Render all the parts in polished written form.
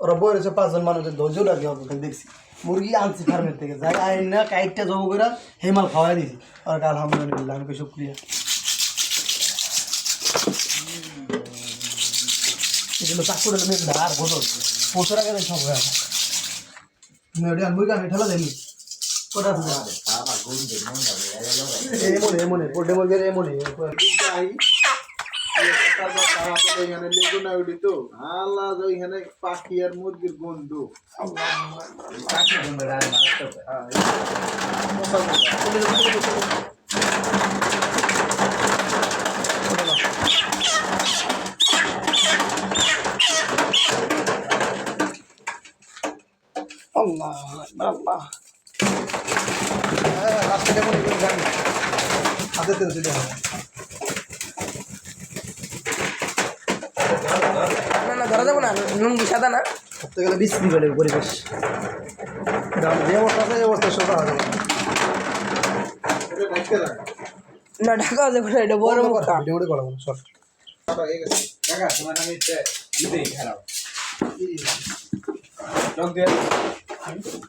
ওরা বলেছে 5 জন মানুষের ধৈর্য লাগে অতক্ষণ দেখছি মুরগি আনছি ফার্মের থেকে যাই আইন না কাইটটা জব করে হেমাল খাওয়াই দিয়েছি আর আলহামদুলিল্লাহ আমি শুক্রিয়া এগুলো চাকুরে আর বদল 500 টাকা সব হয়ে আছে মুরগি আমি ঠেলা দেয়নি কোটা এমনে পোটে মুরগির এমনে এখানে লেগু না উঠি তো আলাদা ওইখানে পাখি আর মুরগির গন্ধ আল্লাহ আল্লাহ রাস্তা কেমন জানি হাতে তেল ছিল না ধরা যাবো না লুঙ্গি সাদা না করতে গেলে বিক্রি করে পরিবেশ যে অবস্থা আছে এই অবস্থায় সোজা হবে না ঢাকা যাবে না এটা বড় মুখা ভিডিওটা করা সব কাকা তোমার আমি দিতেই খারাপ টক দিয়ে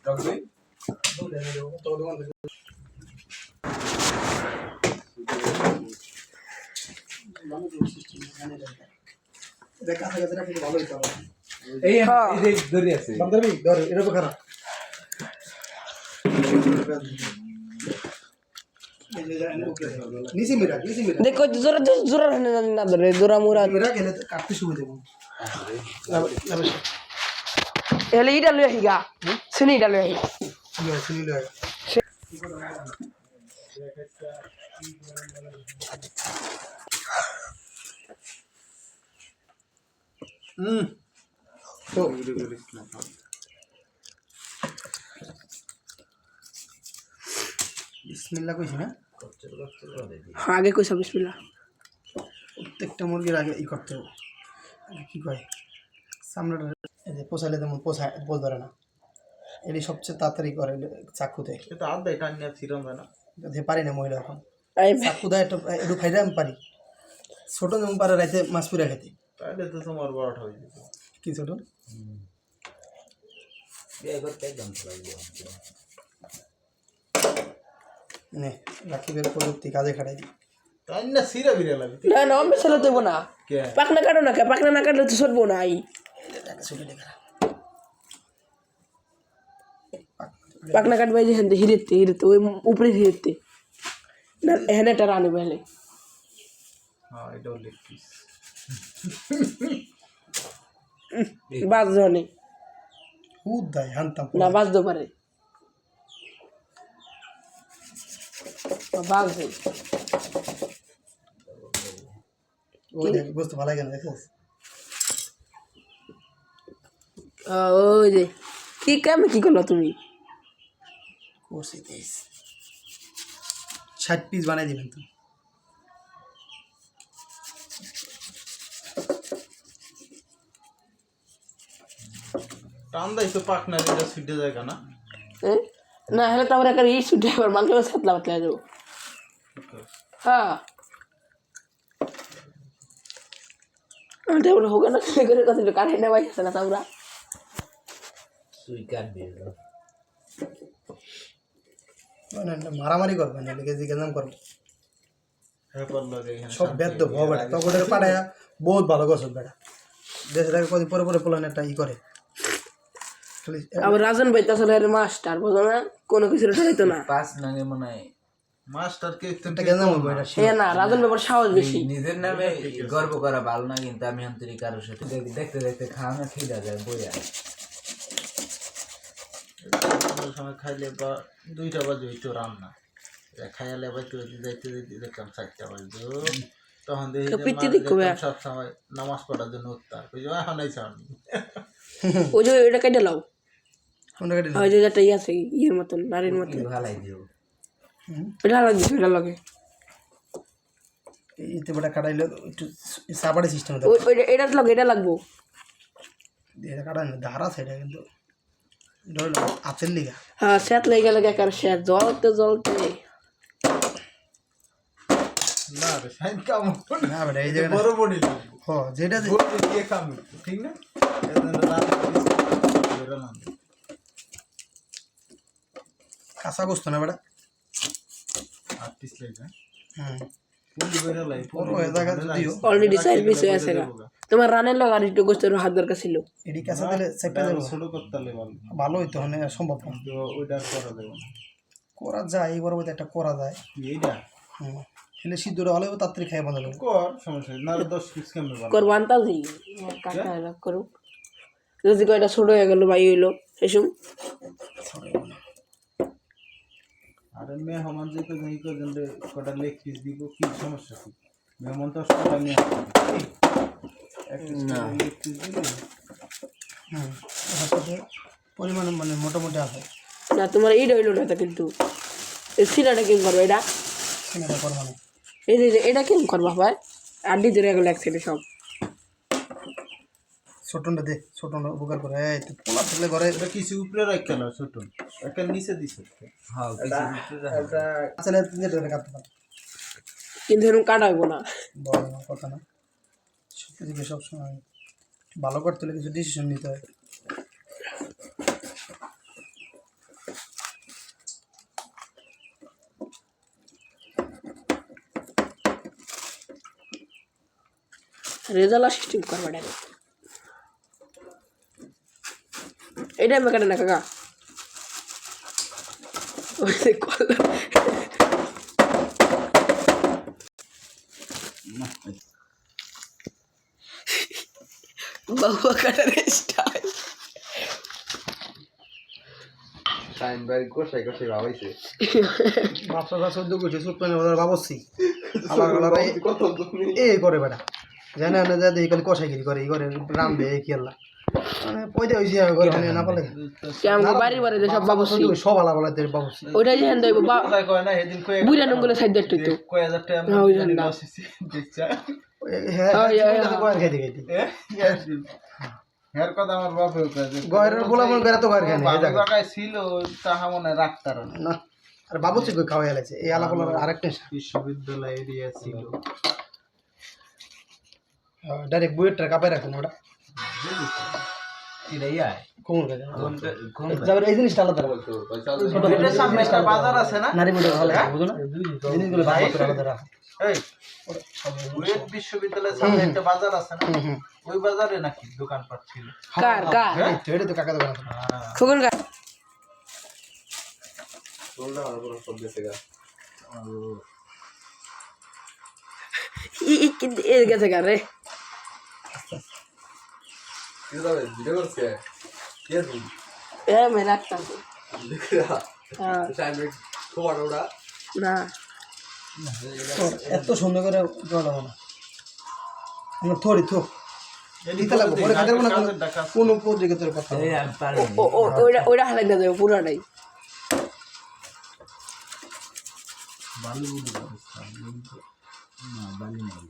টক দিয়ে দেখা গেছে না ভালো হইতো এই এই দড়ি আছে বান্দরবি ধর এটা তো খারাপ নিচে মিরা দেখো জোরা জোরা না ধরে জোরা মুরা মিরা গেলে কাটতে সুবিধা দেবো এলে ইটা লই আহিগা শুনি ইটা লই আহি সুনীল তো বিসমিল্লাহ কইছি না আগে কইছা বিসমিল্লাহ প্রত্যেকটা মুরগির আগে ই করতে হবে কি কয় সামনেটা এই যে পোষাইলে তেমন পোষ ধরে না এটি সবচেয়ে তাড়াতাড়ি করে চাকুতে এটা আধ দেয় টানিয়া ছিলাম না যে পারি না মহিলা এখন চাকু দেয় একটু খাইলে আমি পারি ছোট যেমন পারে রাইতে মাছ পুরা খেতে তাহলে তো তোমার বড়টা হয়ে যেত কি ছোট নে রাকিবের প্রযুক্তি কাজে খাটাই দিই তাই না সিরা বিরা লাগে না না আমি চলে দেবো না কে পাকনা কাটো না কে পাকনা না কাটলে তো সরবো না আই পাকনা কাটবে যে হিরেতে ওই উপরে হিরেতে না এখানে একটা রানি বেলে হ্যাঁ এটাও লেগ পিস বাজতো নেই খুব দায় হানতাম না বাজতে পারে বাজবে ওই দেখ বুঝতে ভালো লাগে না দেখছিস ওই যে কি কেমন কি করলো তুমি করছি 60 পিস বানাই দিবেন তো টান দেয় তো পাকনা যেটা ছুটে যায় না না হলে তো আমরা একটা ই ছুটে আবার মাংস সাতলা পাতলা যাবো হ্যাঁ আমরা হোক না করে কথা কাটে না ভাই না আমরা মারামারি করবেন না লেগে গেলাম করবেন হ্যাঁ করলো এখানে সব বেদ্য ভয় বেটা তখন পাঠায় বহুত ভালো গছ বেটা দেশে থাকে কদিন পরে পরে পোলান একটা ই করে আবার রাজন ভাই তাহলে মাস্টার বুঝো না কোনো কিছু ঠেকাইতো না পাঁচ নাগে মনে হয় মাস্টার কে একটা গেলাম বেটা সে না রাজন ব্যাপার সাহস বেশি নিজের নামে গর্ব করা ভালো না কিন্তু আমি আন্তরিক কারোর সাথে দেখতে দেখতে খাওয়ানো খিদা যায় বইয়া সময় খাইলে বা 2টা বাজে হইতো রান্না খাইলে বাইতে যাইতে যাইতে দেখলাম 4টা বাজে তখন দেখি সব সময় নামাজ পড়ার জন্য উঠতাম এখন এই সামনে ওই যে এটা কেটে লাও কোনটা কেটে ওই যে একটা ই আছে ইয়ের মতন নারীর মতন ভালাই দিও এটা লাগবে এটা লাগে এতে বড় কাটাইলে একটু সাবাড়ি সিস্টেম দাও ওই এটা লাগবে এটা লাগবো এটা কাটাই না ধারা সেটা কিন্তু ডল আচল লিগা হ্যাঁ সেট লেগে গেলে একার শেষ জ্বলতে না রে সাইন কাম না বেটা এই জায়গা বড় বড়ি হ যেটা বড় দিয়ে কাম ঠিক না কাঁচা গোস্ত না বেটা আর্টিস্ট লাগে হুম পুলি করে লাই বড় হয়ে থাকা যদিও অলরেডি সাইড পিস হয়ে আছে গা তোমার রানের লগ আর একটু গোস্তের হাত দরকার ছিল এডি কাঁচা দিলে চেপে দেবো ছোট করতে হলে ভালো ভালো হইতো মানে সম্ভব না তো ওইটা করা যাবে না করা যায় এই বড় একটা করা যায় এইটা হুম খেলে সিদ্ধটা হলেও তাড়াতাড়ি খাই ভালো লাগবে কর সমস্যা নেই। না 10 পিস কেমনে ভালো করব আনতাছি কাকা এলা করু যদি কয়টা ছোট হয়ে গেল ভাই হইলো এসব আরে মেহমান যে তো এই পর্যন্ত কটা লেগ পিস দিব কি সমস্যা কি মেহমান তো আসলে নিয়ে একটা লেগ পিস দিলে হুম এটার সাথে পরিমাণ মানে মোটামুটি আছে না তোমার এইটা হইলো না তা কিন্তু এই সিরাটা কেম করবো এটা সিনেটা করবো না এই যে এটা কেম করবা ভাই আড্ডি ধরে গেল এক সাইডে সব ছোটনটা দে ছোটনটা উপকার করে এই তো পোলা থাকলে ঘরে এটা কিছু উপরে রাখতে না ছোট একটা নিচে দিছে হ্যাঁ কিছু এটা আসলে যেটা কাটতে পারে কিন্তু এরকম কাটা হইব না বড় কথা না সত্যি দিকে সবসময় ভালো করতে হলে কিছু ডিসিশন নিতে হয় রেজাল্ট সিস্টেম করবা এটা এটা আমি কাটে না কাকা ওই যে কলা বাবা কাটার স্টাইল টাইম বাই কষাই কষাই ভাবাইছে বাপসা গাছ উদ্যোগ করছে সুপ্রেনের বাজার ভাবছি আলার আলার কত তুমি এই করে বেটা জানে না যা এই খালি কষাইগিরি করে এই করে রামবে এই কি আল্লাহ মানে পয়দা হয়েছে ঘরে মানে না পালে কেমন বাড়ি বাড়ি সব বাবুসি সব আলাদা আলাদা বাবুসি ওইটাই যে হ্যাঁ দেবো কোথায় কয় না সেদিন কয় বুড়া নঙ্গুলো সাইড দেখতে তো কয় হাজার টাকা হ্যাঁ, ওই জন্য। বসেছি দেখছা হ্যাঁ হ্যাঁ, গয়ের খাইতে খাইতে হের কথা আমার বাপেও কয় যে গয়ের বলা মনে করে তো গয়ের খাই বাবু জায়গায় ছিল তাহা মনে রাখতার না আর বাবুচি কই খাওয়া এলাইছে এই আলাপ আরেকটা বিশ্ববিদ্যালয় এরিয়া ছিল ডাইরেক্ট বুয়েটটা কাপে রাখেন ওটা এটাই আয় কোমর কাছে কোন যাবে এই জিনিসটা আলাদা বলতো পয়সা এটার সামনে একটা বাজার আছে না নারী বুড়ে ভালো লাগে বুঝো না জিনিসগুলো ভাগ করে আলাদা রাখো এই বুয়েট বিশ্ববিদ্যালয়ের সামনে একটা বাজার আছে না হুম হুম ওই বাজারে নাকি দোকানপাট ছিল কার এই তো এটা তো কাকা দোকান আছে খোকন কার তোমরা আর পুরো সব দেশে গা এ গেছে কার রে কি যাবে ভিডিও করছে কে তুমি এ মে রাখতাম তো। দেখরা হ্যাঁ, টাইম বাই তোমার ওটা না এত সুন্দর করে জল হবে না আমরা থরি থো দিতে লাগবো পরে খাইতে পারবো না কোন পদ্ধতি তোর কথা এই আমি পারি ওইটা হালাই না যাবে পুরাটাই ভালো না বালি নাই